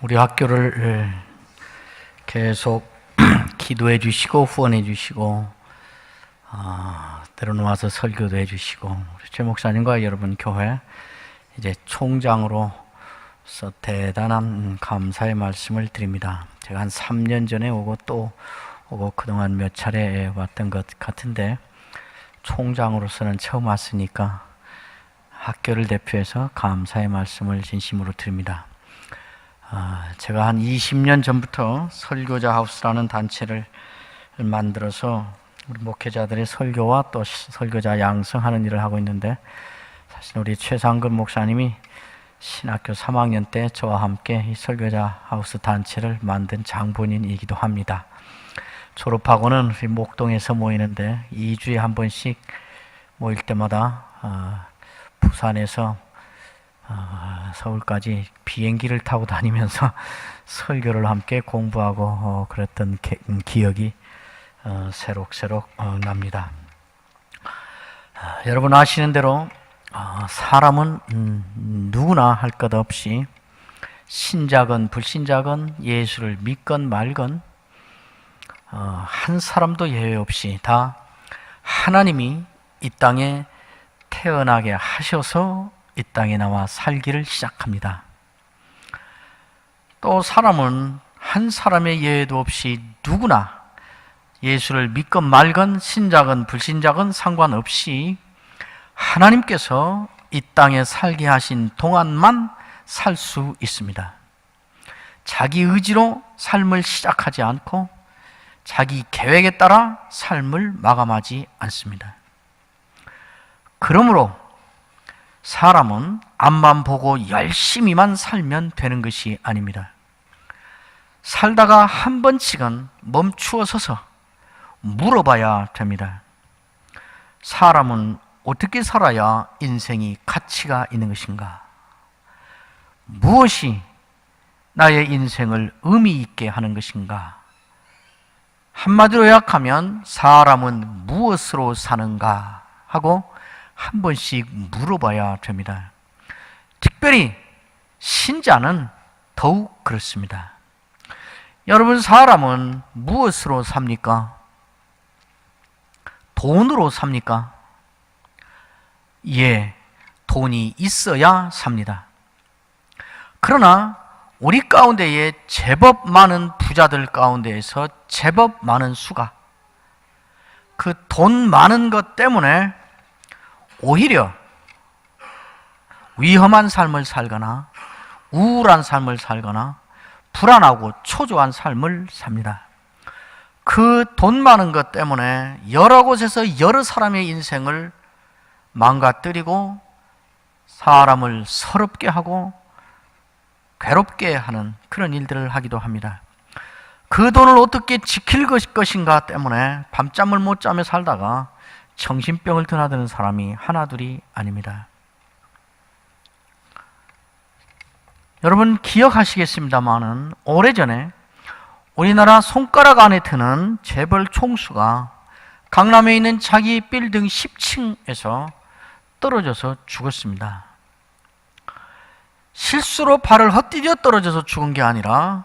우리 학교를 계속 기도해 주시고 후원해 주시고 때로는 와서 설교도 해 주시고 우리 최 목사님과 여러분 교회 이제 총장으로서 대단한 감사의 말씀을 드립니다. 제가 한 3년 전에 오고 또 오고 그동안 몇 차례 왔던 것 같은데 총장으로서는 처음 왔으니까 학교를 대표해서 감사의 말씀을 진심으로 드립니다. 제가 한 20년 전부터 설교자 하우스라는 단체를 만들어서 우리 목회자들의 설교와 또 설교자 양성하는 일을 하고 있는데, 사실 우리 최상근 목사님이 신학교 3학년 때 저와 함께 이 설교자 하우스 단체를 만든 장본인이기도 합니다. 졸업하고는 우리 목동에서 모이는데 2주에 한 번씩 모일 때마다 부산에서 서울까지 비행기를 타고 다니면서 설교를 함께 공부하고 그랬던 기억이 새록새록 납니다. 여러분 아시는 대로 사람은 누구나 할 것 없이 신자건 불신자건 예수를 믿건 말건 한 사람도 예외 없이 다 하나님이 이 땅에 태어나게 하셔서 이 땅에 나와 살기를 시작합니다. 또 사람은 한 사람의 예외도 없이 누구나 예수를 믿건 말건 신자건 불신자건 상관없이 하나님께서 이 땅에 살게 하신 동안만 살 수 있습니다. 자기 의지로 삶을 시작하지 않고 자기 계획에 따라 삶을 마감하지 않습니다. 그러므로 사람은 앞만 보고 열심히만 살면 되는 것이 아닙니다. 살다가 한 번씩은 멈추어 서서 물어봐야 됩니다. 사람은 어떻게 살아야 인생이 가치가 있는 것인가? 무엇이 나의 인생을 의미 있게 하는 것인가? 한마디로 요약하면 사람은 무엇으로 사는가 하고 한 번씩 물어봐야 됩니다. 특별히 신자는 더욱 그렇습니다. 여러분, 사람은 무엇으로 삽니까? 돈으로 삽니까? 예, 돈이 있어야 삽니다. 그러나 우리 가운데에 제법 많은 부자들 가운데에서 제법 많은 수가 그 돈 많은 것 때문에 오히려 위험한 삶을 살거나 우울한 삶을 살거나 불안하고 초조한 삶을 삽니다. 그 돈 많은 것 때문에 여러 곳에서 여러 사람의 인생을 망가뜨리고 사람을 서럽게 하고 괴롭게 하는 그런 일들을 하기도 합니다. 그 돈을 어떻게 지킬 것인가 때문에 밤잠을 못 자며 살다가 정신병을 드나드는 사람이 하나둘이 아닙니다. 여러분 기억하시겠습니다마는 오래전에 우리나라 손가락 안에 드는 재벌 총수가 강남에 있는 자기 빌딩 10층에서 떨어져서 죽었습니다. 실수로 발을 헛디뎌 떨어져서 죽은 게 아니라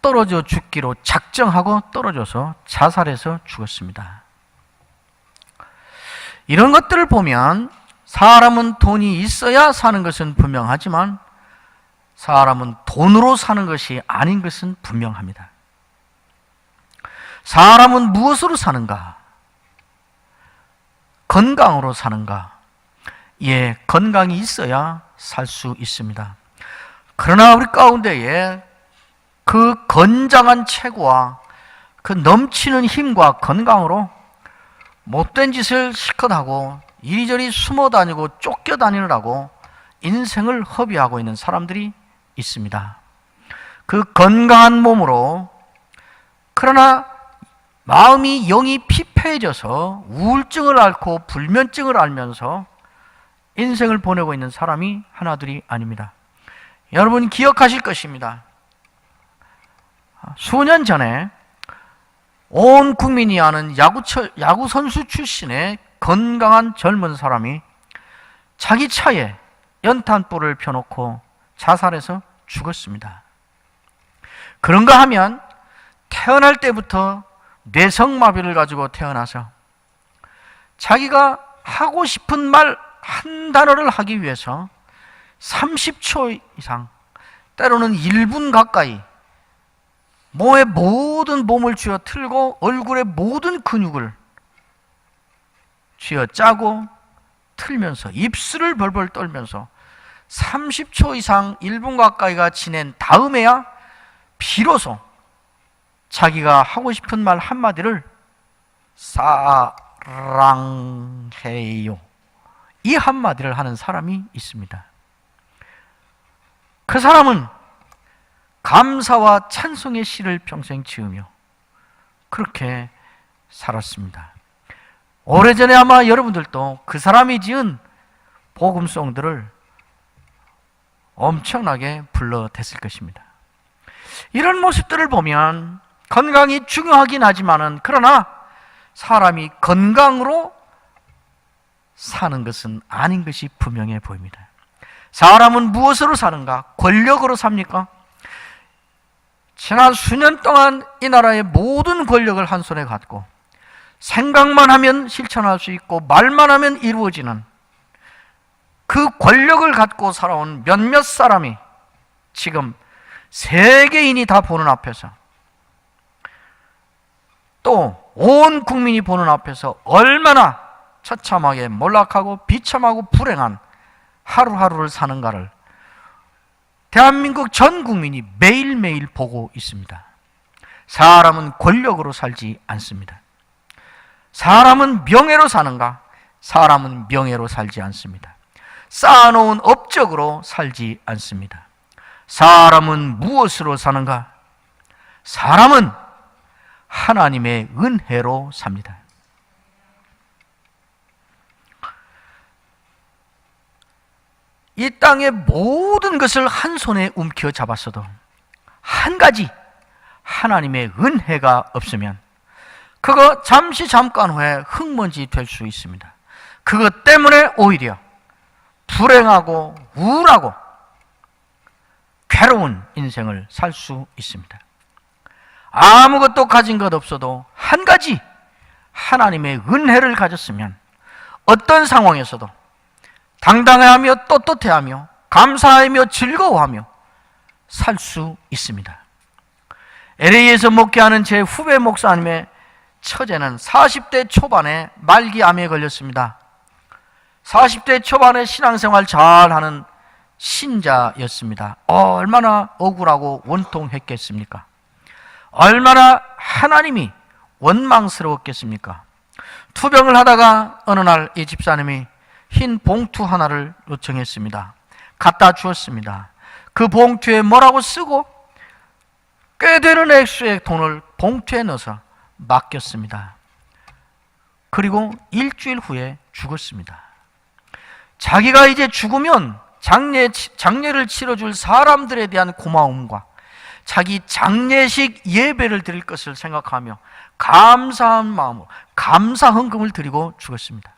떨어져 죽기로 작정하고 떨어져서 자살해서 죽었습니다. 이런 것들을 보면 사람은 돈이 있어야 사는 것은 분명하지만 사람은 돈으로 사는 것이 아닌 것은 분명합니다. 사람은 무엇으로 사는가? 건강으로 사는가? 예, 건강이 있어야 살 수 있습니다. 그러나 우리 가운데에 그 건장한 체구와 그 넘치는 힘과 건강으로 못된 짓을 실컷 하고 이리저리 숨어 다니고 쫓겨 다니느라고 인생을 허비하고 있는 사람들이 있습니다. 그 건강한 몸으로 그러나 마음이 영이 피폐해져서 우울증을 앓고 불면증을 앓면서 인생을 보내고 있는 사람이 하나둘이 아닙니다. 여러분 기억하실 것입니다. 수년 전에 온 국민이 아는 야구 선수 출신의 건강한 젊은 사람이 자기 차에 연탄불을 펴놓고 자살해서 죽었습니다. 그런가 하면 태어날 때부터 뇌성마비를 가지고 태어나서 자기가 하고 싶은 말 한 단어를 하기 위해서 30초 이상, 때로는 1분 가까이 몸의 모든 몸을 쥐어 틀고 얼굴의 모든 근육을 쥐어 짜고 틀면서 입술을 벌벌 떨면서 30초 이상 1분 가까이가 지낸 다음에야 비로소 자기가 하고 싶은 말 한마디를 사랑해요, 이 한마디를 하는 사람이 있습니다. 그 사람은 감사와 찬송의 시를 평생 지으며 그렇게 살았습니다. 오래전에 아마 여러분들도 그 사람이 지은 복음송들을 엄청나게 불러댔을 것입니다. 이런 모습들을 보면 건강이 중요하긴 하지만은, 그러나 사람이 건강으로 사는 것은 아닌 것이 분명해 보입니다. 사람은 무엇으로 사는가? 권력으로 삽니까? 지난 수년 동안 이 나라의 모든 권력을 한 손에 갖고 생각만 하면 실천할 수 있고 말만 하면 이루어지는 그 권력을 갖고 살아온 몇몇 사람이 지금 세계인이 다 보는 앞에서, 또 온 국민이 보는 앞에서 얼마나 처참하게 몰락하고 비참하고 불행한 하루하루를 사는가를 대한민국 전 국민이 매일매일 보고 있습니다. 사람은 권력으로 살지 않습니다. 사람은 명예로 사는가? 사람은 명예로 살지 않습니다. 쌓아놓은 업적으로 살지 않습니다. 사람은 무엇으로 사는가? 사람은 하나님의 은혜로 삽니다. 이 땅의 모든 것을 한 손에 움켜 잡았어도 한 가지 하나님의 은혜가 없으면 그거 잠시 잠깐 후에 흙먼지 될 수 있습니다. 그것 때문에 오히려 불행하고 우울하고 괴로운 인생을 살 수 있습니다. 아무것도 가진 것 없어도 한 가지 하나님의 은혜를 가졌으면 어떤 상황에서도 당당해하며 떳떳해하며 감사하며 즐거워하며 살 수 있습니다. LA에서 목회하는 제 후배 목사님의 처제는 40대 초반에 말기암에 걸렸습니다. 40대 초반에 신앙생활 잘하는 신자였습니다. 얼마나 억울하고 원통했겠습니까? 얼마나 하나님이 원망스러웠겠습니까? 투병을 하다가 어느 날 이 집사님이 흰 봉투 하나를 요청했습니다. 갖다 주었습니다. 그 봉투에 뭐라고 쓰고 꽤 되는 액수의 돈을 봉투에 넣어서 맡겼습니다. 그리고 일주일 후에 죽었습니다. 자기가 이제 죽으면 장례를 치러줄 사람들에 대한 고마움과 자기 장례식 예배를 드릴 것을 생각하며 감사한 마음으로 감사 헌금을 드리고 죽었습니다.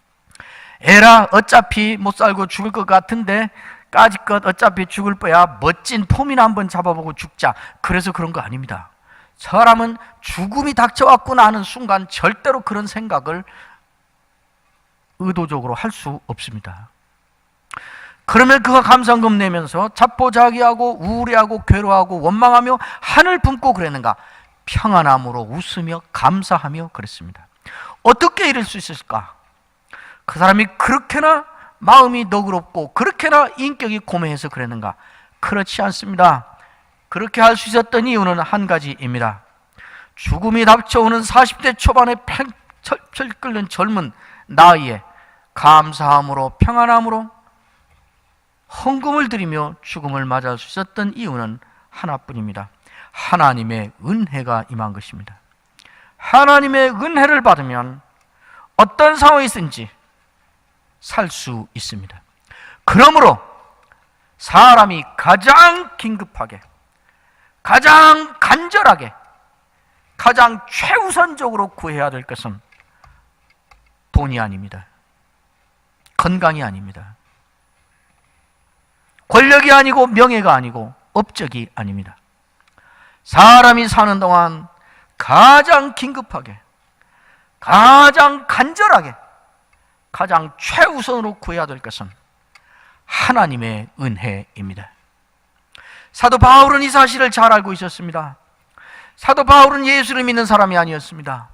에라, 어차피 못 살고 죽을 것 같은데 까짓것 어차피 죽을 거야, 멋진 폼이나 한번 잡아보고 죽자, 그래서 그런 거 아닙니다. 사람은 죽음이 닥쳐왔구나 하는 순간 절대로 그런 생각을 의도적으로 할 수 없습니다. 그러면 그가 감사헌금 내면서 자포자기하고 우울해하고 괴로워하고 원망하며 하늘 품고 그랬는가? 평안함으로 웃으며 감사하며 그랬습니다. 어떻게 이럴 수 있을까? 그 사람이 그렇게나 마음이 너그럽고 그렇게나 인격이 고매해서 그랬는가? 그렇지 않습니다. 그렇게 할 수 있었던 이유는 한 가지입니다. 죽음이 닥쳐오는 40대 초반의 철철 끓는 젊은 나이에 감사함으로 평안함으로 헌금을 드리며 죽음을 맞이할 수 있었던 이유는 하나뿐입니다. 하나님의 은혜가 임한 것입니다. 하나님의 은혜를 받으면 어떤 상황이 있든지 살 수 있습니다. 그러므로 사람이 가장 긴급하게, 가장 간절하게, 가장 최우선적으로 구해야 될 것은 돈이 아닙니다. 건강이 아닙니다. 권력이 아니고 명예가 아니고 업적이 아닙니다. 사람이 사는 동안 가장 긴급하게, 가장 간절하게, 가장 최우선으로 구해야 될 것은 하나님의 은혜입니다. 사도 바울은 이 사실을 잘 알고 있었습니다. 사도 바울은 예수를 믿는 사람이 아니었습니다.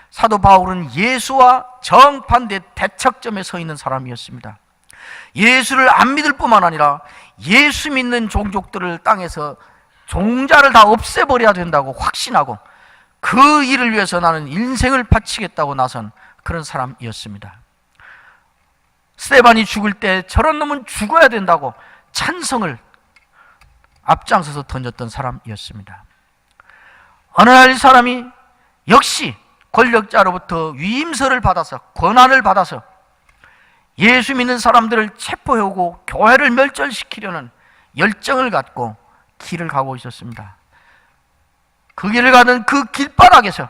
사도 바울은 예수와 정반대 대척점에 서 있는 사람이었습니다. 예수를 안 믿을 뿐만 아니라 예수 믿는 종족들을 땅에서 종자를 다 없애버려야 된다고 확신하고 그 일을 위해서 나는 인생을 바치겠다고 나선 그런 사람이었습니다. 스데반이 죽을 때 저런 놈은 죽어야 된다고 찬성을 앞장서서 던졌던 사람이었습니다. 어느 날 이 사람이 역시 권력자로부터 위임서를 받아서, 권한을 받아서 예수 믿는 사람들을 체포해오고 교회를 멸절시키려는 열정을 갖고 길을 가고 있었습니다. 그 길을 가던 그 길바닥에서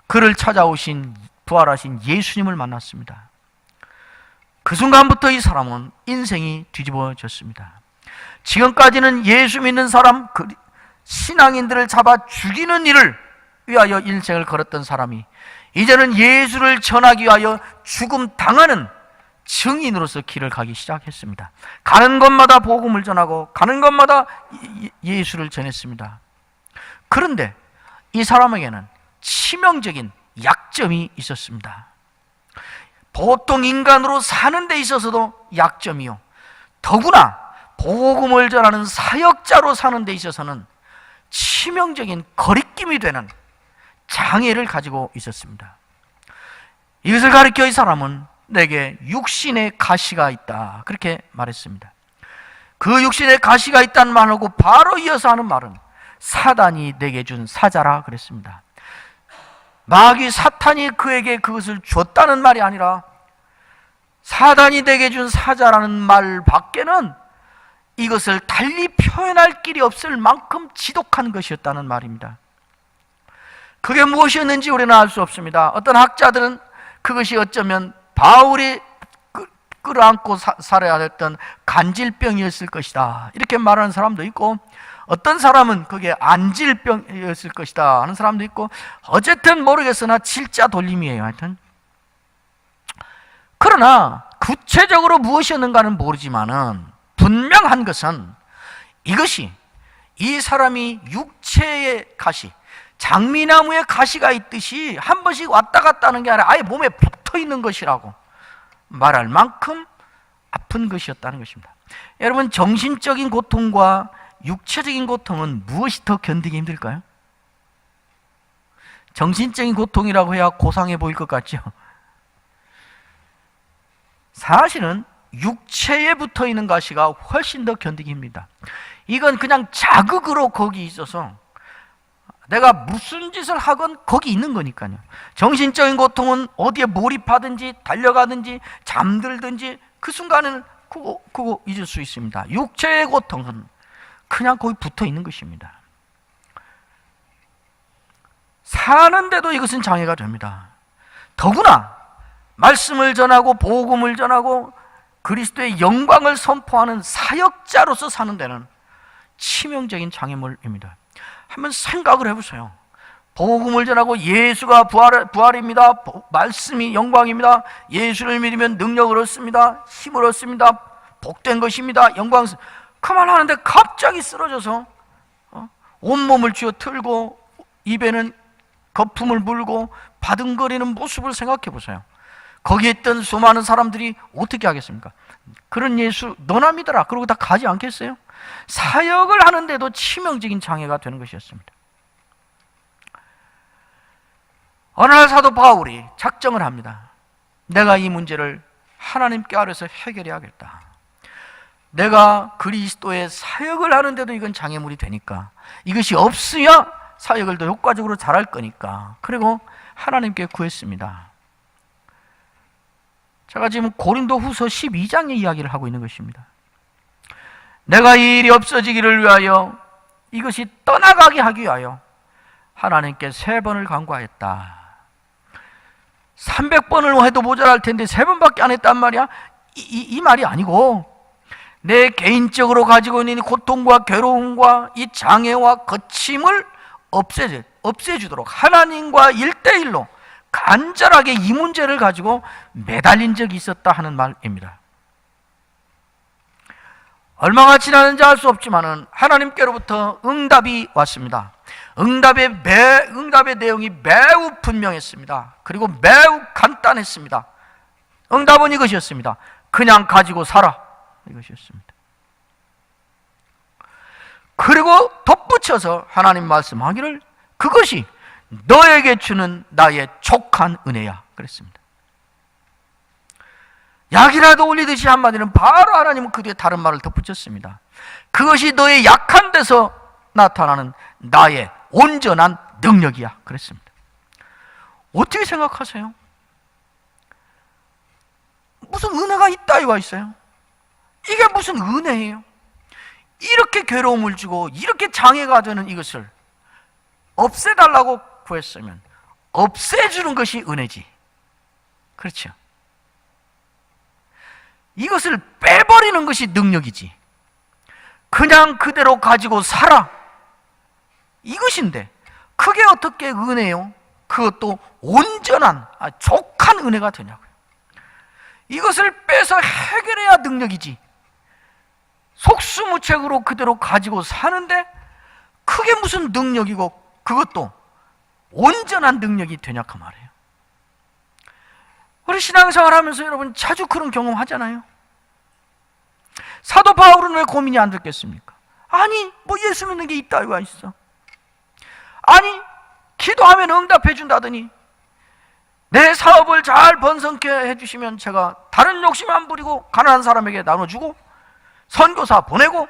그를 찾아오신 부활하신 예수님을 만났습니다. 그 순간부터 이 사람은 인생이 뒤집어졌습니다. 지금까지는 예수 믿는 사람, 신앙인들을 잡아 죽이는 일을 위하여 인생을 걸었던 사람이 이제는 예수를 전하기 위하여 죽음 당하는 증인으로서 길을 가기 시작했습니다. 가는 곳마다 복음을 전하고 가는 곳마다 예수를 전했습니다. 그런데 이 사람에게는 치명적인 약점이 있었습니다. 보통 인간으로 사는 데 있어서도 약점이요, 더구나 복음을 전하는 사역자로 사는 데 있어서는 치명적인 거리낌이 되는 장애를 가지고 있었습니다. 이것을 가리켜 이 사람은 내게 육신의 가시가 있다, 그렇게 말했습니다. 그 육신의 가시가 있다는 말하고 바로 이어서 하는 말은 사단이 내게 준 사자라 그랬습니다. 마귀 사탄이 그에게 그것을 줬다는 말이 아니라 사단이 내게 준 사자라는 말 밖에는 이것을 달리 표현할 길이 없을 만큼 지독한 것이었다는 말입니다. 그게 무엇이었는지 우리는 알 수 없습니다. 어떤 학자들은 그것이 어쩌면 바울이 끌어안고 살아야 했던 간질병이었을 것이다, 이렇게 말하는 사람도 있고, 어떤 사람은 그게 안질병이었을 것이다 하는 사람도 있고, 어쨌든 모르겠으나 질자 돌림이에요. 하여튼 그러나 구체적으로 무엇이었는가는 모르지만은 분명한 것은 이것이 이 사람이 육체의 가시, 장미나무에 가시가 있듯이 한 번씩 왔다 갔다 하는 게 아니라 아예 몸에 붙어 있는 것이라고 말할 만큼 아픈 것이었다는 것입니다. 여러분, 정신적인 고통과 육체적인 고통은 무엇이 더 견디기 힘들까요? 정신적인 고통이라고 해야 고상해 보일 것 같죠? 사실은 육체에 붙어 있는 가시가 훨씬 더 견디기 힘듭니다. 이건 그냥 자극으로 거기 있어서 내가 무슨 짓을 하건 거기 있는 거니까요. 정신적인 고통은 어디에 몰입하든지 달려가든지 잠들든지 그 순간에는 그거 잊을 수 있습니다. 육체의 고통은 그냥 거기 붙어 있는 것입니다. 사는데도 이것은 장애가 됩니다. 더구나 말씀을 전하고 복음을 전하고 그리스도의 영광을 선포하는 사역자로서 사는 데는 치명적인 장애물입니다. 한번 생각을 해보세요. 복음을 전하고 예수가 부활입니다, 말씀이 영광입니다, 예수를 믿으면 능력을 얻습니다, 힘을 얻습니다, 복된 것입니다, 영광, 그만하는데 갑자기 쓰러져서 온몸을 쥐어 틀고 입에는 거품을 물고 바둥거리는 모습을 생각해 보세요. 거기에 있던 수많은 사람들이 어떻게 하겠습니까? 그런 예수 너나 믿어라 그러고 다 가지 않겠어요? 사역을 하는데도 치명적인 장애가 되는 것이었습니다. 어느 날 사도 바울이 작정을 합니다. 내가 이 문제를 하나님께 아뢰서 해결해야겠다. 내가 그리스도의 사역을 하는데도 이건 장애물이 되니까, 이것이 없어야 사역을 더 효과적으로 잘할 거니까, 그리고 하나님께 구했습니다. 제가 지금 고린도후서 12장의 이야기를 하고 있는 것입니다. 내가 이 일이 없어지기를 위하여, 이것이 떠나가게 하기 위하여 하나님께 3번을 간구하였다. 300번을 해도 모자랄 텐데 3번밖에 안 했단 말이야? 이 말이 아니고 내 개인적으로 가지고 있는 고통과 괴로움과 이 장애와 거침을 없애주도록 하나님과 1대1로 간절하게 이 문제를 가지고 매달린 적이 있었다 하는 말입니다. 얼마가 지났는지 알 수 없지만 하나님께로부터 응답이 왔습니다. 응답의 내용이 매우 분명했습니다. 그리고 매우 간단했습니다. 응답은 이것이었습니다. 그냥 가지고 살아. 이것이었습니다. 그리고 덧붙여서 하나님 말씀하기를 그것이 너에게 주는 나의 족한 은혜야 그랬습니다. 약이라도 올리듯이 한마디는 바로 하나님은 그 뒤에 다른 말을 덧붙였습니다. 그것이 너의 약한 데서 나타나는 나의 온전한 능력이야 그랬습니다. 어떻게 생각하세요? 무슨 은혜가 있다이가 있어요? 이게 무슨 은혜예요? 이렇게 괴로움을 주고 이렇게 장애가 되는 이것을 없애달라고 구했으면 없애주는 것이 은혜지. 그렇죠? 이것을 빼버리는 것이 능력이지. 그냥 그대로 가지고 살아. 이것인데 그게 어떻게 은혜요? 그것도 온전한 족한 은혜가 되냐고요. 이것을 빼서 해결해야 능력이지. 속수무책으로 그대로 가지고 사는데 그게 무슨 능력이고 그것도 온전한 능력이 되냐 그 말이에요. 우리 신앙생활 하면서 여러분 자주 그런 경험 하잖아요. 사도 바울은 왜 고민이 안 됐겠습니까? 아니 뭐 예수 믿는 게 있다가 있어. 아니 기도하면 응답해 준다더니 내 사업을 잘 번성케 해주시면 제가 다른 욕심 안 부리고 가난한 사람에게 나눠주고 선교사 보내고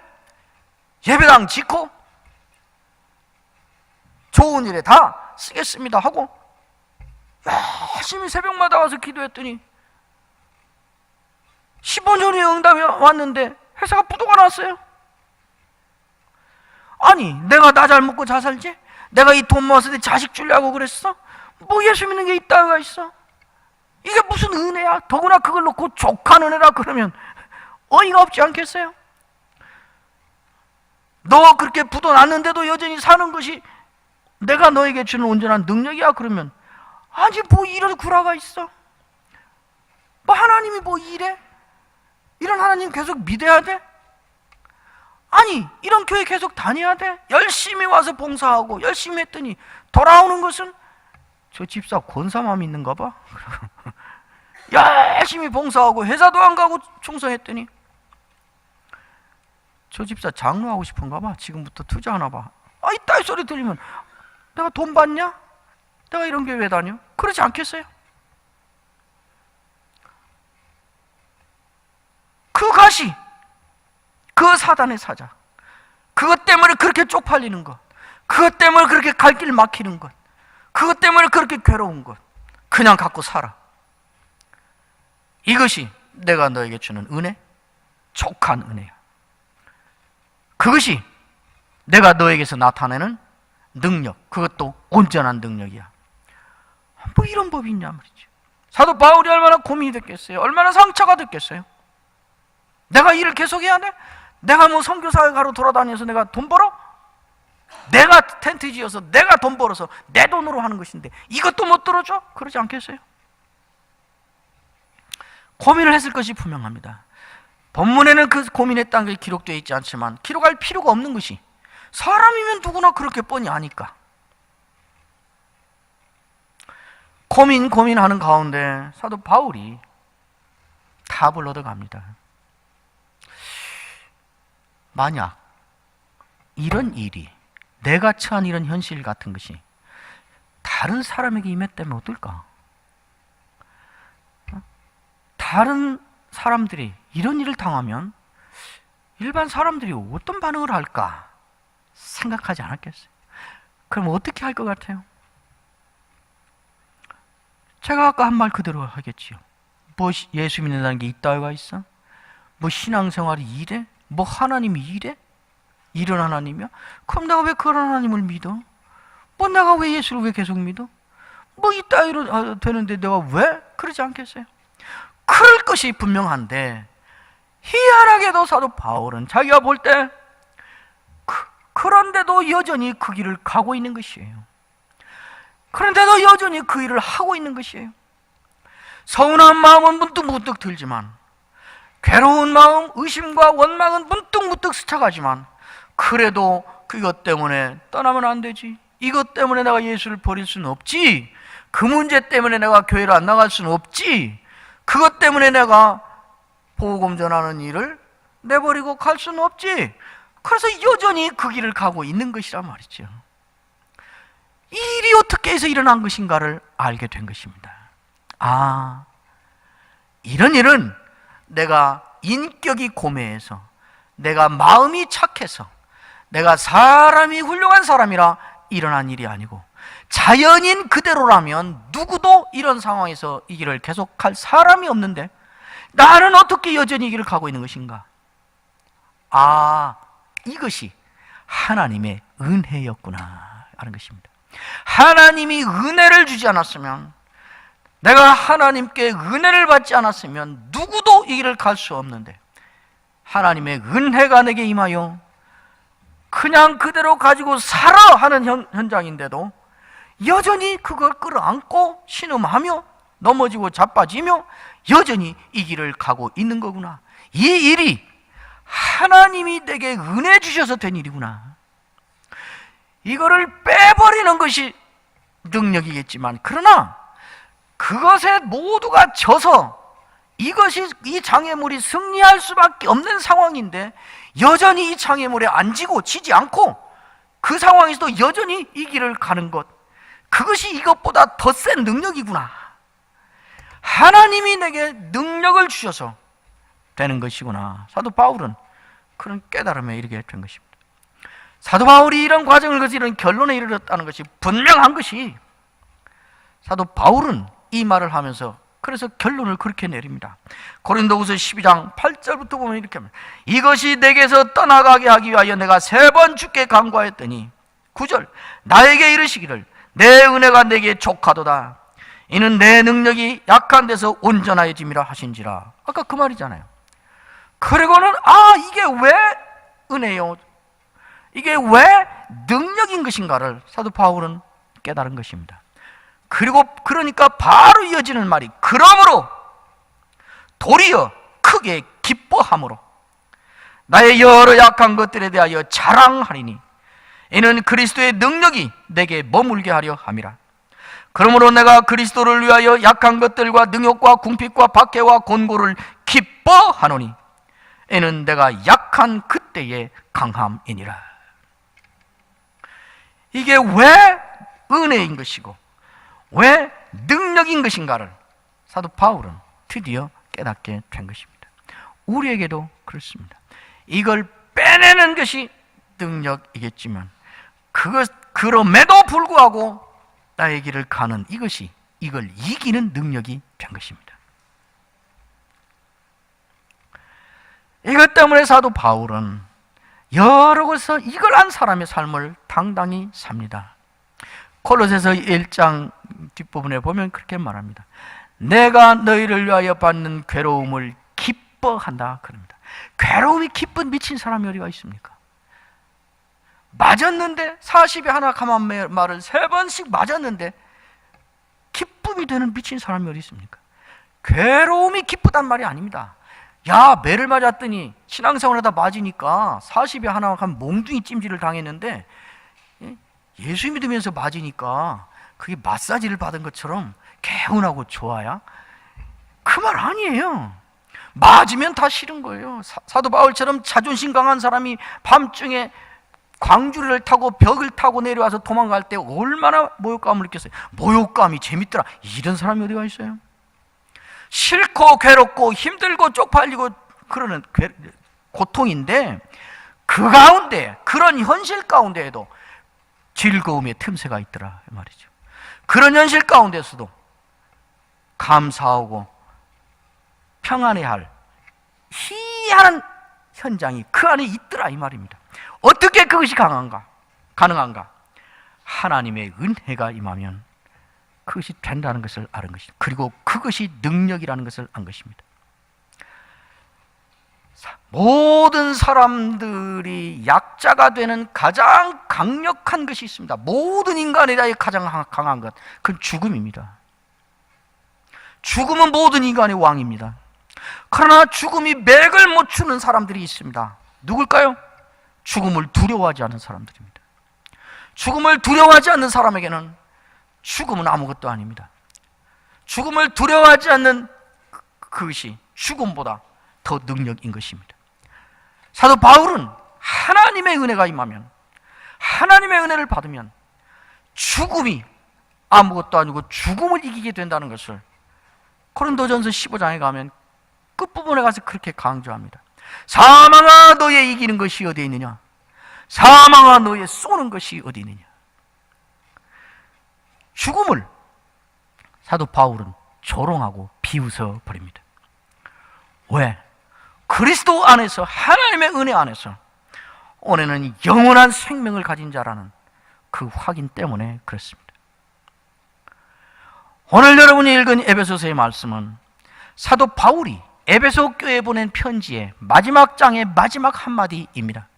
예배당 짓고 좋은 일에 다 쓰겠습니다 하고 열심히 새벽마다 와서 기도했더니 15년의 응답이 왔는데 회사가 부도가 났어요. 아니 내가 나 잘 먹고 잘 살지? 내가 이 돈 모았을 때 자식 주려고 그랬어? 뭐 예수 믿는 게 있다가 있어? 이게 무슨 은혜야? 더구나 그걸 놓고 족한 은혜라 그러면 어이가 없지 않겠어요? 너 그렇게 부도 났는데도 여전히 사는 것이 내가 너에게 주는 온전한 능력이야 그러면 아니 뭐 이런 구라가 있어? 뭐 하나님이 뭐 이래? 이런 하나님 계속 믿어야 돼? 아니 이런 교회 계속 다녀야 돼? 열심히 와서 봉사하고 열심히 했더니 돌아오는 것은 저 집사 권사만 믿는가 봐. 열심히 봉사하고 회사도 안 가고 충성했더니 저 집사 장로하고 싶은가 봐. 지금부터 투자하나 봐. 아 이따 이 소리 들리면 내가 돈 받냐? 내가 이런 교회 왜 다녀? 그러지 않겠어요? 그 가시, 그 사단의 사자, 그것 때문에 그렇게 쪽팔리는 것, 그것 때문에 그렇게 갈 길 막히는 것, 그것 때문에 그렇게 괴로운 것, 그냥 갖고 살아. 이것이 내가 너에게 주는 은혜, 족한 은혜야. 그것이 내가 너에게서 나타내는 능력, 그것도 온전한 능력이야. 뭐 이런 법이 있냐 말이죠. 사도 바울이 얼마나 고민이 됐겠어요? 얼마나 상처가 됐겠어요? 내가 일을 계속해야 돼? 내가 뭐 선교사회 가로 돌아다녀서 내가 돈 벌어? 내가 텐트 지어서 내가 돈 벌어서 내 돈으로 하는 것인데 이것도 못 들어줘? 그러지 않겠어요? 고민을 했을 것이 분명합니다. 본문에는 그 고민했다는 게 기록되어 있지 않지만 기록할 필요가 없는 것이 사람이면 누구나 그렇게 뻔히 아니까 고민하는 가운데 사도 바울이 답을 얻어갑니다. 만약 이런 일이 내가 처한 이런 현실 같은 것이 다른 사람에게 임했다면 어떨까? 다른 사람들이 이런 일을 당하면 일반 사람들이 어떤 반응을 할까 생각하지 않았겠어요? 그럼 어떻게 할 것 같아요? 제가 아까 한 말 그대로 하겠지요. 뭐 예수 믿는다는 게 있다가 있어? 뭐 신앙생활이 이래? 뭐 하나님이 이래? 이런 하나님이야? 그럼 내가 왜 그런 하나님을 믿어? 뭐 내가 왜 예수를 왜 계속 믿어? 뭐 이따위로 되는데 내가 왜? 그러지 않겠어요? 그럴 것이 분명한데 희한하게도 사도 바울은 자기가 볼 때 그런데도 여전히 그 길을 가고 있는 것이에요. 그런데도 여전히 그 일을 하고 있는 것이에요. 서운한 마음은 문득문득 들지만, 괴로운 마음, 의심과 원망은 문득문득 스쳐가지만, 그래도 그것 때문에 떠나면 안 되지, 이것 때문에 내가 예수를 버릴 수는 없지, 그 문제 때문에 내가 교회를 안 나갈 수는 없지, 그것 때문에 내가 복음 전하는 일을 내버리고 갈 수는 없지. 그래서 여전히 그 길을 가고 있는 것이란 말이죠. 이 일이 어떻게 해서 일어난 것인가를 알게 된 것입니다. 아, 이런 일은 내가 인격이 고매해서, 내가 마음이 착해서, 내가 사람이 훌륭한 사람이라 일어난 일이 아니고, 자연인 그대로라면 누구도 이런 상황에서 이 길을 계속할 사람이 없는데 나는 어떻게 여전히 이 길을 가고 있는 것인가? 아, 이것이 하나님의 은혜였구나 하는 것입니다. 하나님이 은혜를 주지 않았으면, 내가 하나님께 은혜를 받지 않았으면 누구도 이 길을 갈 수 없는데, 하나님의 은혜가 내게 임하여 그냥 그대로 가지고 살아 하는 현장인데도 여전히 그걸 끌어안고 신음하며 넘어지고 자빠지며 여전히 이 길을 가고 있는 거구나. 이 일이 하나님이 내게 은혜 주셔서 된 일이구나. 이거를 빼버리는 것이 능력이겠지만, 그러나 그것에 모두가 져서 이것이, 이 장애물이 승리할 수밖에 없는 상황인데 여전히 이 장애물에 안 지지 않고 그 상황에서도 여전히 이 길을 가는 것, 그것이 이것보다 더 센 능력이구나. 하나님이 내게 능력을 주셔서 되는 것이구나. 사도 바울은 그런 깨달음에 이르게 된 것입니다. 사도 바울이 이런 과정을 거쳐 이런 결론에 이르렀다는 것이 분명한 것이, 사도 바울은 이 말을 하면서 그래서 결론을 그렇게 내립니다. 고린도후서 12장 8절부터 보면 이렇게 합니다. 이것이 내게서 떠나가게 하기 위하여 내가 3번 주께 간구하였더니, 9절, 나에게 이르시기를 내 은혜가 내게 족하도다. 이는 내 능력이 약한 데서 온전하여짐이라 하신지라. 아까 그 말이잖아요. 그리고는 이게 왜 은혜요, 이게 왜 능력인 것인가를 사도 바울은 깨달은 것입니다. 그리고 그러니까 바로 이어지는 말이, 그러므로 도리어 크게 기뻐함으로 나의 여러 약한 것들에 대하여 자랑하리니 이는 그리스도의 능력이 내게 머물게 하려 함이라. 그러므로 내가 그리스도를 위하여 약한 것들과 능욕과 궁핍과 박해와 곤고를 기뻐하노니 이는 내가 약한 그때의 강함이니라. 이게 왜 은혜인 것이고 왜 능력인 것인가를 사도 바울은 드디어 깨닫게 된 것입니다. 우리에게도 그렇습니다. 이걸 빼내는 것이 능력이겠지만 그럼에도 불구하고 나의 길을 가는 이걸 이기는 능력이 된 것입니다. 이것 때문에 사도 바울은 여러 곳에서 이걸 한 사람의 삶을 당당히 삽니다. 골로새서 1장 뒷부분에 보면 그렇게 말합니다. 내가 너희를 위하여 받는 괴로움을 기뻐한다 그럽니다. 괴로움이 기쁜 미친 사람이 어디가 있습니까? 맞았는데 40에 하나 감한 말을 3번씩 맞았는데 기쁨이 되는 미친 사람이 어디 있습니까? 괴로움이 기쁘단 말이 아닙니다. 야, 매를 맞았더니 신앙생활하다 맞으니까 40에 하나 한 몽둥이 찜질을 당했는데 예수 믿으면서 맞으니까 그게 마사지를 받은 것처럼 개운하고 좋아야? 그 말 아니에요. 맞으면 다 싫은 거예요. 사도 바울처럼 자존심 강한 사람이 밤중에 광주리를 타고 벽을 타고 내려와서 도망갈 때 얼마나 모욕감을 느꼈어요. 모욕감이 재밌더라. 이런 사람이 어디가 있어요? 싫고 괴롭고 힘들고 쪽팔리고 그러는 고통인데 그 가운데, 그런 현실 가운데에도 즐거움의 틈새가 있더라 말이죠. 그런 현실 가운데서도 감사하고 평안해야 할 희한한 현장이 그 안에 있더라 이 말입니다. 어떻게 그것이 가능한가? 하나님의 은혜가 임하면 그것이 된다는 것을 아는 것입니다. 그리고 그것이 능력이라는 것을 안 것입니다. 모든 사람들이 약자가 되는 가장 강력한 것이 있습니다. 모든 인간에 대해 가장 강한 것, 그건 죽음입니다. 죽음은 모든 인간의 왕입니다. 그러나 죽음이 맥을 못 추는 사람들이 있습니다. 누굴까요? 죽음을 두려워하지 않는 사람들입니다. 죽음을 두려워하지 않는 사람에게는 죽음은 아무것도 아닙니다. 죽음을 두려워하지 않는 그것이 죽음보다 더 능력인 것입니다. 사도 바울은 하나님의 은혜가 임하면, 하나님의 은혜를 받으면 죽음이 아무것도 아니고 죽음을 이기게 된다는 것을 고린도전서 15장에 가면 끝부분에 가서 그렇게 강조합니다. 사망아 너의 이기는 것이 어디 있느냐? 사망아 너의 쏘는 것이 어디 있느냐? 죽음을 사도 바울은 조롱하고 비웃어 버립니다. 왜? 그리스도 안에서, 하나님의 은혜 안에서 오늘은 영원한 생명을 가진 자라는 그 확인 때문에 그렇습니다. 오늘 여러분이 읽은 에베소서의 말씀은 사도 바울이 에베소 교회에 보낸 편지의 마지막 장의 마지막 한마디입니다.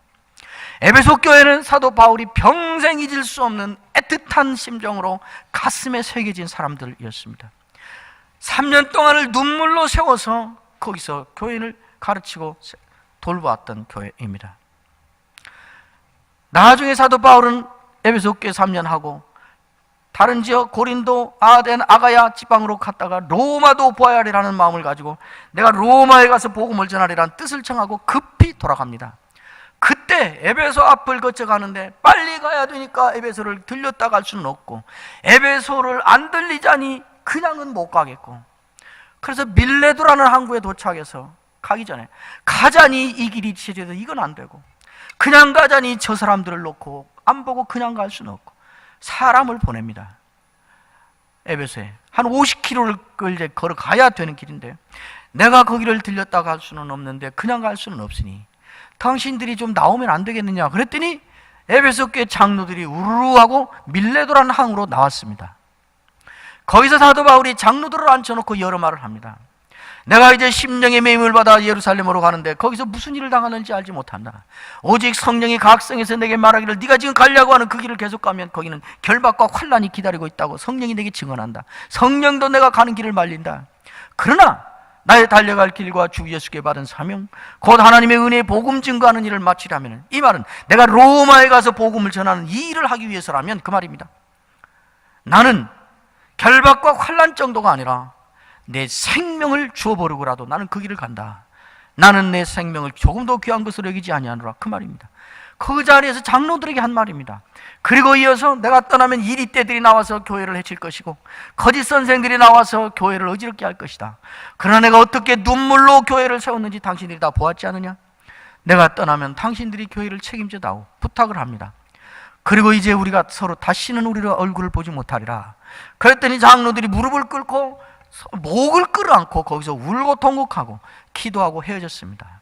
에베소 교회는 사도 바울이 평생 잊을 수 없는 애틋한 심정으로 가슴에 새겨진 사람들이었습니다. 3년 동안을 눈물로 세워서 거기서 교회를 가르치고 돌보았던 교회입니다. 나중에 사도 바울은 에베소 교회 3년 하고 다른 지역 고린도, 아덴, 아가야 지방으로 갔다가 로마도 보아야 하리라는 마음을 가지고 내가 로마에 가서 복음을 전하리라는 뜻을 청하고 급히 돌아갑니다. 그때 에베소 앞을 거쳐가는데 빨리 가야 되니까 에베소를 들렸다 갈 수는 없고, 에베소를 안 들리자니 그냥은 못 가겠고, 그래서 밀레도라는 항구에 도착해서 가기 전에 가자니 이 길이 지려도 이건 안 되고, 그냥 가자니 저 사람들을 놓고 안 보고 그냥 갈 수는 없고 사람을 보냅니다. 에베소에 한 50km를 이제 걸어가야 되는 길인데 내가 거기를 들렸다 갈 수는 없는데 그냥 갈 수는 없으니 당신들이 좀 나오면 안 되겠느냐 그랬더니 에베소 교회 장로들이 우르르 하고 밀레도라는 항으로 나왔습니다. 거기서 사도 바울이 장로들을 앉혀놓고 여러 말을 합니다. 내가 이제 심령의 매임을 받아 예루살렘으로 가는데 거기서 무슨 일을 당하는지 알지 못한다. 오직 성령이 각성해서 내게 말하기를 네가 지금 가려고 하는 그 길을 계속 가면 거기는 결박과 환난이 기다리고 있다고 성령이 내게 증언한다. 성령도 내가 가는 길을 말린다. 그러나 나의 달려갈 길과 주 예수께 받은 사명, 곧 하나님의 은혜의 복음 증거하는 일을 마치려면, 이 말은 내가 로마에 가서 복음을 전하는 이 일을 하기 위해서라면 그 말입니다. 나는 결박과 환난 정도가 아니라 내 생명을 주어버리고라도 나는 그 길을 간다. 나는 내 생명을 조금도 귀한 것으로 여기지 아니하노라, 그 말입니다. 그 자리에서 장로들에게 한 말입니다. 그리고 이어서 내가 떠나면 이리떼들이 나와서 교회를 해칠 것이고 거짓 선생들이 나와서 교회를 어지럽게 할 것이다. 그러나 내가 어떻게 눈물로 교회를 세웠는지 당신들이 다 보았지 않느냐? 내가 떠나면 당신들이 교회를 책임져다오 부탁을 합니다. 그리고 이제 우리가 서로 다시는 우리의 얼굴을 보지 못하리라. 그랬더니 장로들이 무릎을 꿇고 목을 끌어안고 거기서 울고 통곡하고 기도하고 헤어졌습니다.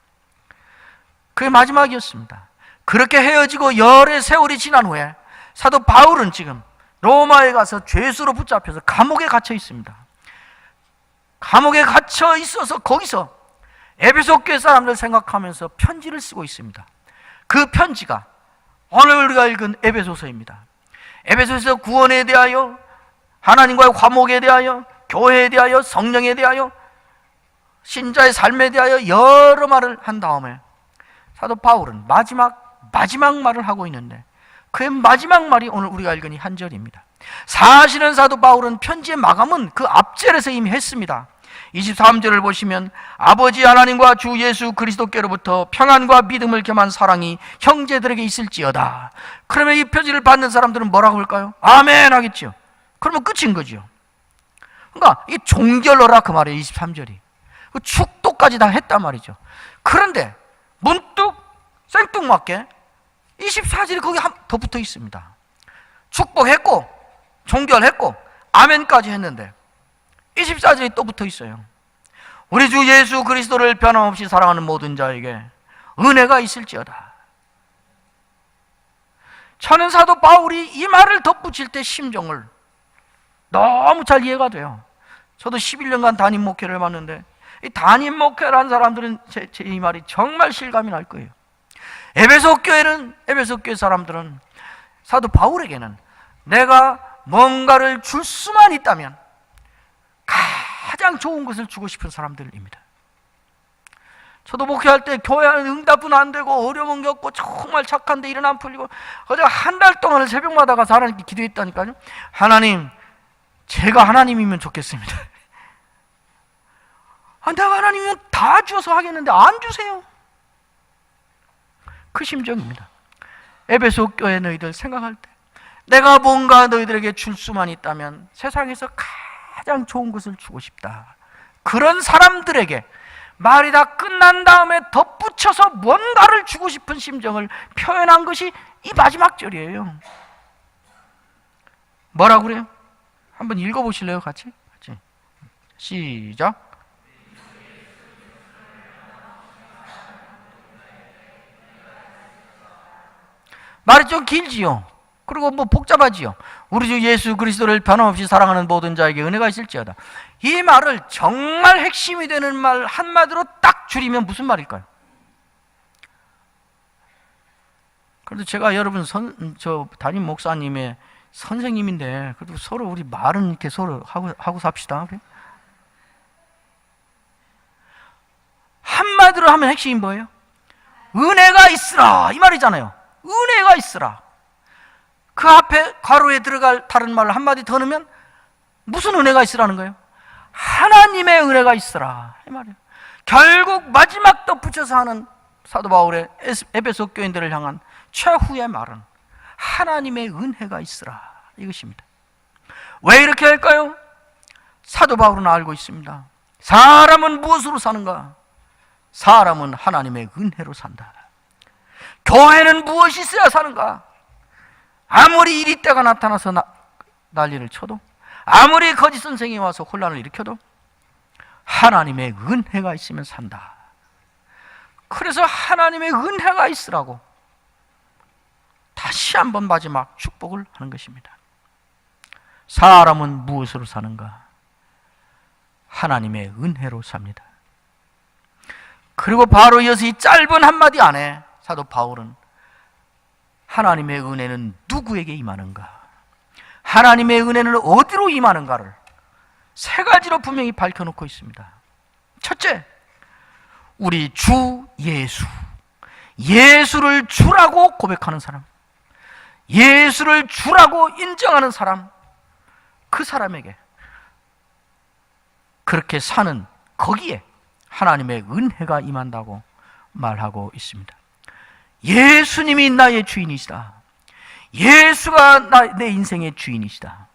그게 마지막이었습니다. 그렇게 헤어지고 열의 세월이 지난 후에 사도 바울은 지금 로마에 가서 죄수로 붙잡혀서 감옥에 갇혀 있습니다. 감옥에 갇혀 있어서 거기서 에베소 교회 사람들 생각하면서 편지를 쓰고 있습니다. 그 편지가 오늘 우리가 읽은 에베소서입니다. 에베소에서 구원에 대하여, 하나님과의 화목에 대하여, 교회에 대하여, 성령에 대하여, 신자의 삶에 대하여 여러 말을 한 다음에 사도 바울은 마지막 말을 하고 있는데 그의 마지막 말이 오늘 우리가 읽은 이 한 절입니다. 사실은 사도 바울은 편지의 마감은 그 앞절에서 이미 했습니다. 23절을 보시면 아버지 하나님과 주 예수 그리스도께로부터 평안과 믿음을 겸한 사랑이 형제들에게 있을지어다. 그러면 이 편지를 받는 사람들은 뭐라고 할까요? 아멘 하겠죠. 그러면 끝인 거죠. 그러니까 이 종결로라 그 말이에요. 23절이 그 축도까지 다 했단 말이죠. 그런데 문득 생뚱맞게 24절이 거기 더 붙어 있습니다. 축복했고 종결했고 아멘까지 했는데 24절이 또 붙어 있어요. 우리 주 예수 그리스도를 변함없이 사랑하는 모든 자에게 은혜가 있을지어다. 저는 사도 바울이 이 말을 덧붙일 때 심정을 너무 잘 이해가 돼요. 저도 11년간 담임 목회를 해봤는데 이 담임 목회라는 사람들은 제 이 말이 정말 실감이 날 거예요. 에베소 교회 사람들은 사도 바울에게는 내가 뭔가를 줄 수만 있다면 가장 좋은 것을 주고 싶은 사람들입니다. 저도 목회할 때 교회하는 응답은 안 되고 어려움은 겪고 정말 착한데 일은 안 풀리고 어제 한 달 동안을 새벽마다 가서 하나님께 기도했다니까요. 하나님, 제가 하나님이면 좋겠습니다. 내가 하나님이면 다 주어서 하겠는데 안 주세요. 그 심정입니다. 에베소 교회 너희들 생각할 때 내가 뭔가 너희들에게 줄 수만 있다면 세상에서 가장 좋은 것을 주고 싶다. 그런 사람들에게 말이 다 끝난 다음에 덧붙여서 뭔가를 주고 싶은 심정을 표현한 것이 이 마지막 절이에요. 뭐라고 그래요? 한번 읽어보실래요? 같이? 시작. 말이 좀 길지요. 그리고 뭐 복잡하지요. 우리 주 예수 그리스도를 변함없이 사랑하는 모든 자에게 은혜가 있을지어다. 이 말을 정말 핵심이 되는 말 한마디로 딱 줄이면 무슨 말일까요? 그래도 제가 여러분 저 담임 목사님의 선생님인데 그래도 서로 우리 말은 이렇게 서로 하고 삽시다. 그래? 한마디로 하면 핵심이 뭐예요? 은혜가 있으라 이 말이잖아요. 은혜가 있으라. 그 앞에 괄호에 들어갈 다른 말을 한마디 더 넣으면 무슨 은혜가 있으라는 거예요? 하나님의 은혜가 있으라 이 말이에요. 결국 마지막 덧붙여서 하는 사도 바울의 에베소 교인들을 향한 최후의 말은 하나님의 은혜가 있으라 이것입니다. 왜 이렇게 할까요? 사도 바울은 알고 있습니다. 사람은 무엇으로 사는가? 사람은 하나님의 은혜로 산다. 교회는 무엇이 있어야 사는가? 아무리 이리 때가 나타나서 난리를 쳐도, 아무리 거짓 선생이 와서 혼란을 일으켜도 하나님의 은혜가 있으면 산다. 그래서 하나님의 은혜가 있으라고 다시 한번 마지막 축복을 하는 것입니다. 사람은 무엇으로 사는가? 하나님의 은혜로 삽니다. 그리고 바로 이어서 이 짧은 한마디 안에 사도 바울은 하나님의 은혜는 누구에게 임하는가? 하나님의 은혜는 어디로 임하는가를 세 가지로 분명히 밝혀놓고 있습니다. 첫째, 우리 주 예수. 예수를 주라고 고백하는 사람, 예수를 주라고 인정하는 사람, 그 사람에게 그렇게 사는 거기에 하나님의 은혜가 임한다고 말하고 있습니다. 예수님이 나의 주인이시다. 예수가 내 인생의 주인이시다.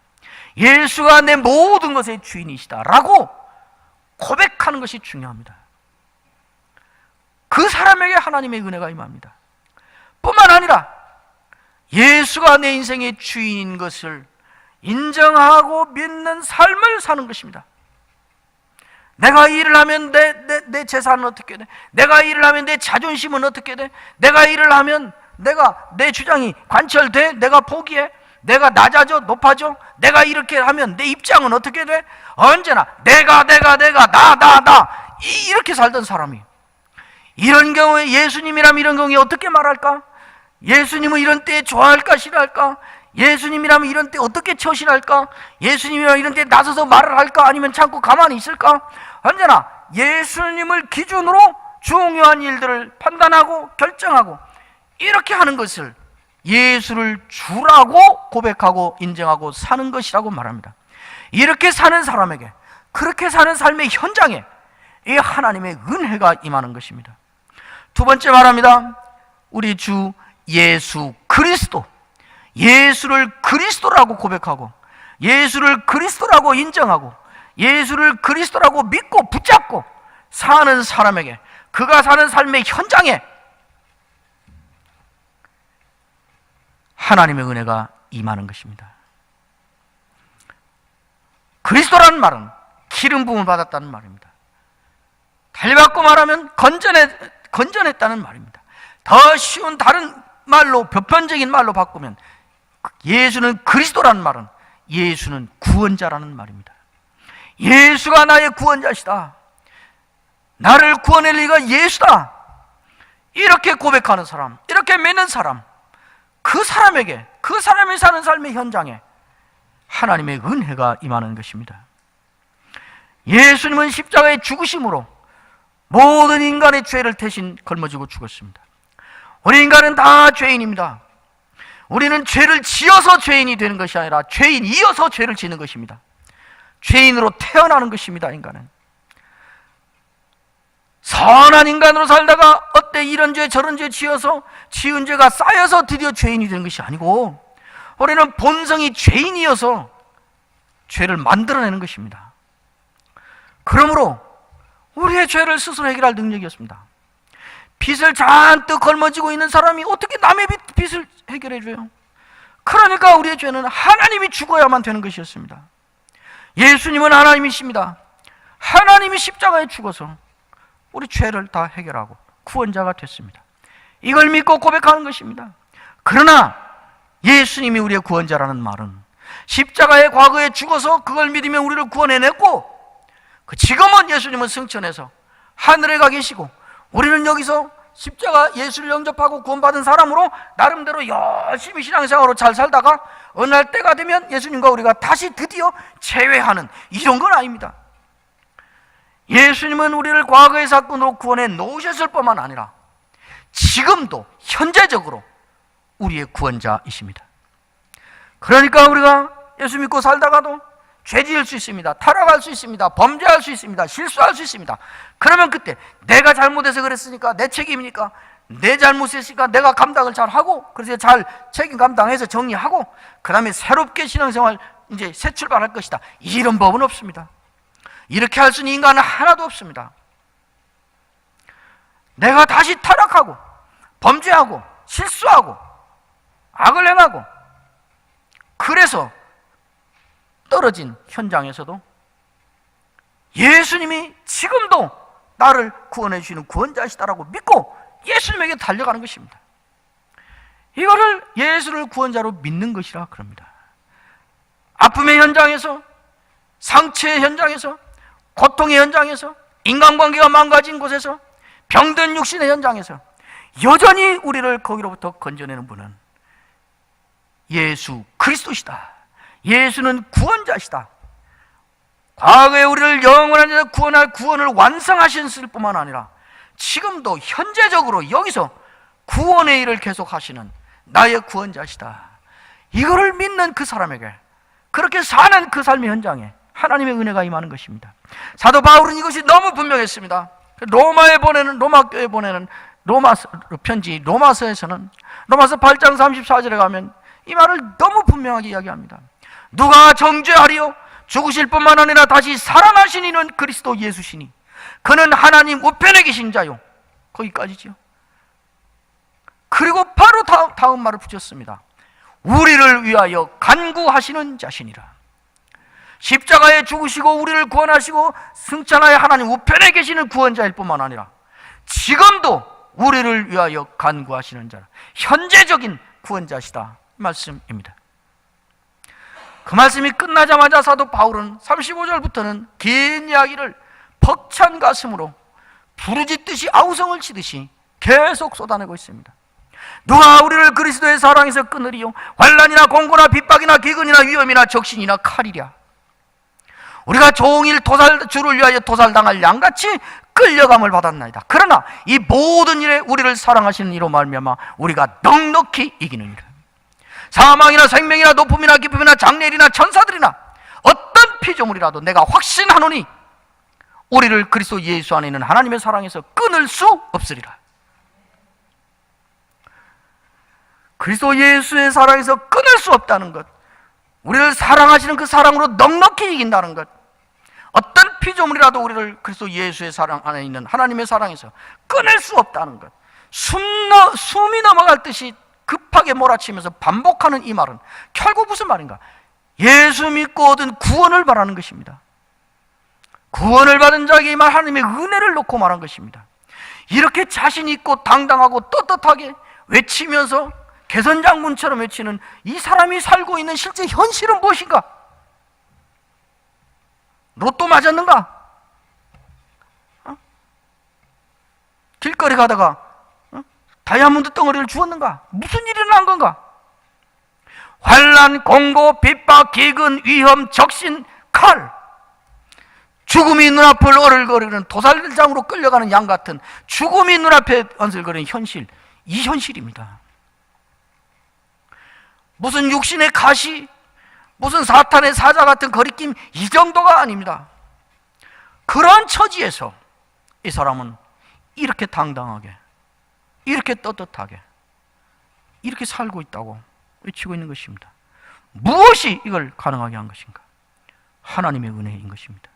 예수가 내 모든 것의 주인이시다 라고 고백하는 것이 중요합니다. 그 사람에게 하나님의 은혜가 임합니다. 뿐만 아니라 예수가 내 인생의 주인인 것을 인정하고 믿는 삶을 사는 것입니다. 내가 일을 하면 내 재산은 어떻게 돼? 내가 일을 하면 내 자존심은 어떻게 돼? 내가 일을 하면 내 주장이 관철돼? 내가 포기해? 내가 낮아져? 높아져? 내가 이렇게 하면 내 입장은 어떻게 돼? 언제나 내가 나 이렇게 살던 사람이 이런 경우에 예수님이라면 이런 경우에 어떻게 말할까? 예수님은 이런 때에 좋아할까 싫어할까? 예수님이라면 이런 때 어떻게 처신할까? 예수님이라면 이런 때 나서서 말을 할까? 아니면 참고 가만히 있을까? 언제나 예수님을 기준으로 중요한 일들을 판단하고 결정하고 이렇게 하는 것을 예수를 주라고 고백하고 인정하고 사는 것이라고 말합니다. 이렇게 사는 사람에게, 그렇게 사는 삶의 현장에 이 하나님의 은혜가 임하는 것입니다. 두 번째 말합니다. 우리 주 예수 그리스도, 예수를 그리스도라고 고백하고 예수를 그리스도라고 인정하고 예수를 그리스도라고 믿고 붙잡고 사는 사람에게, 그가 사는 삶의 현장에 하나님의 은혜가 임하는 것입니다. 그리스도라는 말은 기름 부음을 받았다는 말입니다. 달리받고 말하면 건전했다는 말입니다. 더 쉬운 다른 말로, 보편적인 말로 바꾸면 예수는 그리스도라는 말은 예수는 구원자라는 말입니다. 예수가 나의 구원자시다. 나를 구원할 리가 예수다, 이렇게 고백하는 사람, 이렇게 믿는 사람, 그 사람에게, 그 사람이 사는 삶의 현장에 하나님의 은혜가 임하는 것입니다. 예수님은 십자가의 죽으심으로 모든 인간의 죄를 대신 걸머지고 죽었습니다. 우리 인간은 다 죄인입니다. 우리는 죄를 지어서 죄인이 되는 것이 아니라 죄인이어서 죄를 지는 것입니다. 죄인으로 태어나는 것입니다. 인간은 선한 인간으로 살다가 어때 이런 죄 저런 죄 지어서 지은 죄가 쌓여서 드디어 죄인이 되는 것이 아니고, 우리는 본성이 죄인이어서 죄를 만들어내는 것입니다. 그러므로 우리의 죄를 스스로 해결할 능력이었습니다. 빚을 잔뜩 걸머지고 있는 사람이 어떻게 남의 빚을 해결해줘요? 그러니까 우리의 죄는 하나님이 죽어야만 되는 것이었습니다. 예수님은 하나님이십니다. 하나님이 십자가에 죽어서 우리 죄를 다 해결하고 구원자가 됐습니다. 이걸 믿고 고백하는 것입니다. 그러나 예수님이 우리의 구원자라는 말은 십자가의 과거에 죽어서 그걸 믿으면 우리를 구원해냈고, 지금은 예수님은 승천해서 하늘에 가 계시고, 우리는 여기서 십자가 예수를 영접하고 구원받은 사람으로 나름대로 열심히 신앙생활로 잘 살다가 어느 날 때가 되면 예수님과 우리가 다시 드디어 재회하는, 이런 건 아닙니다. 예수님은 우리를 과거의 사건으로 구원해 놓으셨을 뿐만 아니라 지금도 현재적으로 우리의 구원자이십니다. 그러니까 우리가 예수 믿고 살다가도 죄 지을 수 있습니다. 타락할 수 있습니다. 범죄할 수 있습니다. 실수할 수 있습니다. 그러면 그때 내가 잘못해서 그랬으니까 내 책임이니까, 내 잘못했으니까 내가 감당을 잘 하고, 그래서 잘 책임 감당해서 정리하고 그 다음에 새롭게 신앙생활 이제 새 출발할 것이다, 이런 법은 없습니다. 이렇게 할 수 있는 인간은 하나도 없습니다. 내가 다시 타락하고 범죄하고 실수하고 악을 행하고 그래서 떨어진 현장에서도 예수님이 지금도 나를 구원해 주시는 구원자시다라고 믿고 예수님에게 달려가는 것입니다. 이거를 예수를 구원자로 믿는 것이라 그럽니다. 아픔의 현장에서, 상처의 현장에서, 고통의 현장에서, 인간관계가 망가진 곳에서, 병든 육신의 현장에서 여전히 우리를 거기로부터 건져내는 분은 예수 그리스도시다. 예수는 구원자시다. 과거에 우리를 영원한 데서 구원할 구원을 완성하셨을 뿐만 아니라 지금도 현재적으로 여기서 구원의 일을 계속하시는 나의 구원자시다. 이거를 믿는 그 사람에게, 그렇게 사는 그 삶의 현장에 하나님의 은혜가 임하는 것입니다. 사도 바울은 이것이 너무 분명했습니다. 로마에 보내는, 로마교에 보내는 로마서 편지 로마서에서는 로마서 8장 34절에 가면 이 말을 너무 분명하게 이야기합니다. 누가 정죄하리요? 죽으실 뿐만 아니라 다시 살아나신 이는 그리스도 예수시니 그는 하나님 우편에 계신 자요. 거기까지죠. 그리고 바로 다음 말을 붙였습니다. 우리를 위하여 간구하시는 자시니라. 십자가에 죽으시고 우리를 구원하시고 승천하여 하나님 우편에 계시는 구원자일 뿐만 아니라 지금도 우리를 위하여 간구하시는 자라. 현재적인 구원자시다 말씀입니다. 그 말씀이 끝나자마자 사도 바울은 35절부터는 긴 이야기를 벅찬 가슴으로 부르짖듯이 아우성을 치듯이 계속 쏟아내고 있습니다. 누가 우리를 그리스도의 사랑에서 끊으리요? 환난이나 공고나 핍박이나 기근이나 위험이나 적신이나 칼이랴. 우리가 종일 주를 위하여 도살당할 양같이 끌려감을 받았나이다. 그러나 이 모든 일에 우리를 사랑하시는 이로 말미암아 우리가 넉넉히 이기느니라. 사망이나 생명이나 높음이나 깊음이나 장래일이나 천사들이나 어떤 피조물이라도 내가 확신하노니 우리를 그리스도 예수 안에 있는 하나님의 사랑에서 끊을 수 없으리라. 그리스도 예수의 사랑에서 끊을 수 없다는 것, 우리를 사랑하시는 그 사랑으로 넉넉히 이긴다는 것, 어떤 피조물이라도 우리를 그리스도 예수의 사랑 안에 있는 하나님의 사랑에서 끊을 수 없다는 것, 숨이 넘어갈 듯이 급하게 몰아치면서 반복하는 이 말은 결국 무슨 말인가? 예수 믿고 얻은 구원을 말하는 것입니다. 구원을 받은 자에게 이 말 하나님의 은혜를 놓고 말한 것입니다. 이렇게 자신 있고 당당하고 떳떳하게 외치면서 개선장군처럼 외치는 이 사람이 살고 있는 실제 현실은 무엇인가? 로또 맞았는가? 길거리 가다가 다이아몬드 덩어리를 주었는가? 무슨 일이 일어난 건가? 환난, 공고, 핍박, 기근, 위험, 적신, 칼, 죽음이 눈앞을 어를거리는 도살장으로 끌려가는 양 같은 죽음이 눈앞에 언슬거리는 현실, 이 현실입니다. 무슨 육신의 가시, 무슨 사탄의 사자 같은 거리낌, 이 정도가 아닙니다. 그러한 처지에서 이 사람은 이렇게 당당하게, 이렇게 떳떳하게, 이렇게 살고 있다고 외치고 있는 것입니다. 무엇이 이걸 가능하게 한 것인가? 하나님의 은혜인 것입니다.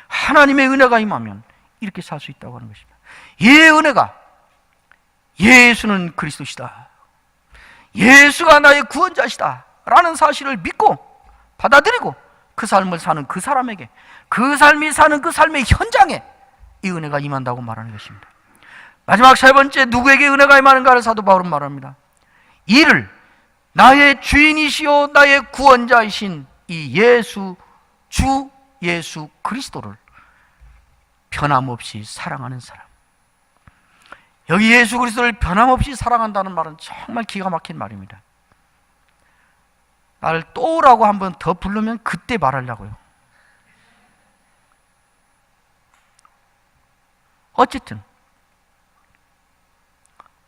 하나님의 은혜가 임하면 이렇게 살 수 있다고 하는 것입니다. 이 은혜가 예수는 그리스도시다, 예수가 나의 구원자시다 라는 사실을 믿고 받아들이고 그 삶을 사는 그 사람에게, 그 삶이 사는 그 삶의 현장에 이 은혜가 임한다고 말하는 것입니다. 마지막 세 번째, 누구에게 은혜가 임하는가를 사도 바울은 말합니다. 이를 나의 주인이시요 나의 구원자이신 이 예수, 주 예수 그리스도를 변함없이 사랑하는 사람. 여기 예수 그리스도를 변함없이 사랑한다는 말은 정말 기가 막힌 말입니다. 나를 또라고 한 번 더 부르면 그때 말하려고요. 어쨌든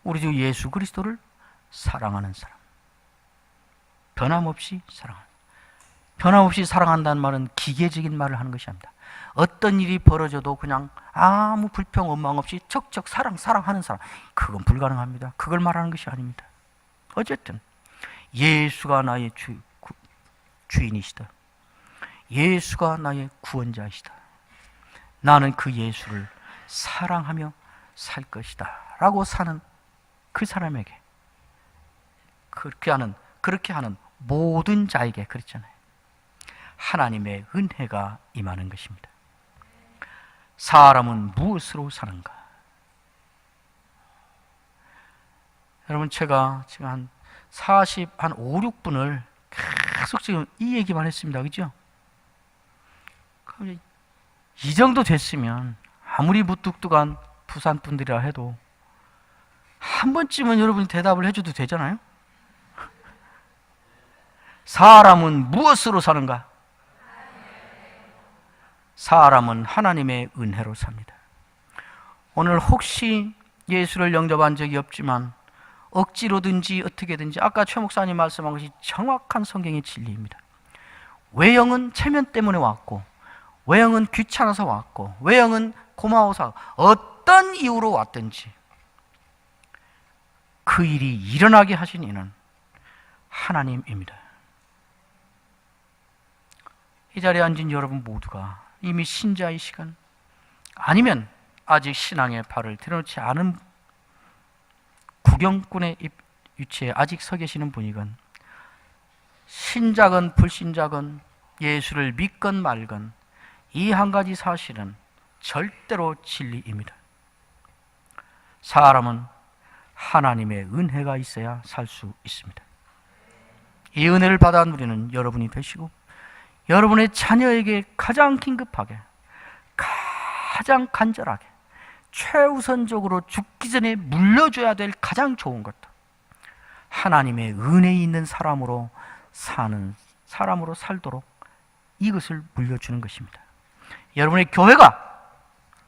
우리 주 예수 그리스도를 사랑하는 사람, 변함없이 사랑하는, 변함없이 사랑한다는 말은 기계적인 말을 하는 것이 아닙니다. 어떤 일이 벌어져도 그냥 아무 불평 원망 없이 척척 사랑하는 사람, 그건 불가능합니다. 그걸 말하는 것이 아닙니다. 어쨌든 예수가 나의 주인이시다, 예수가 나의 구원자이시다, 나는 그 예수를 사랑하며 살 것이다 라고 사는 그 사람에게, 그렇게 하는 모든 자에게, 그랬잖아요, 하나님의 은혜가 임하는 것입니다. 사람은 무엇으로 사는가? 여러분, 제가 지금 한 5, 6분을 계속 지금 이 얘기만 했습니다. 그죠? 이 정도 됐으면 아무리 무뚝뚝한 부산 분들이라 해도 한 번쯤은 여러분이 대답을 해줘도 되잖아요? 사람은 무엇으로 사는가? 사람은 하나님의 은혜로 삽니다. 오늘 혹시 예수를 영접한 적이 없지만 억지로든지 어떻게든지, 아까 최 목사님 말씀한 것이 정확한 성경의 진리입니다. 외형은 체면 때문에 왔고, 외형은 귀찮아서 왔고, 외형은 고마워서, 어떤 이유로 왔든지 그 일이 일어나게 하신 이는 하나님입니다. 이 자리에 앉은 여러분 모두가 이미 신자의 시간, 아니면 아직 신앙의 발을 들여놓지 않은 구경꾼의 위치에 아직 서 계시는 분이건, 신자건 불신자건 예수를 믿건 말건, 이 한 가지 사실은 절대로 진리입니다. 사람은 하나님의 은혜가 있어야 살 수 있습니다. 이 은혜를 받아 누리는 여러분이 되시고, 여러분의 자녀에게 가장 긴급하게, 가장 간절하게, 최우선적으로 죽기 전에 물려줘야 될 가장 좋은 것도 하나님의 은혜 있는 사람으로 살도록 이것을 물려주는 것입니다. 여러분의 교회가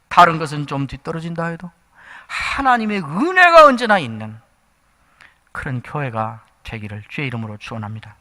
다른 것은 좀 뒤떨어진다 해도 하나님의 은혜가 언제나 있는 그런 교회가 되기를 주의 이름으로 축원합니다.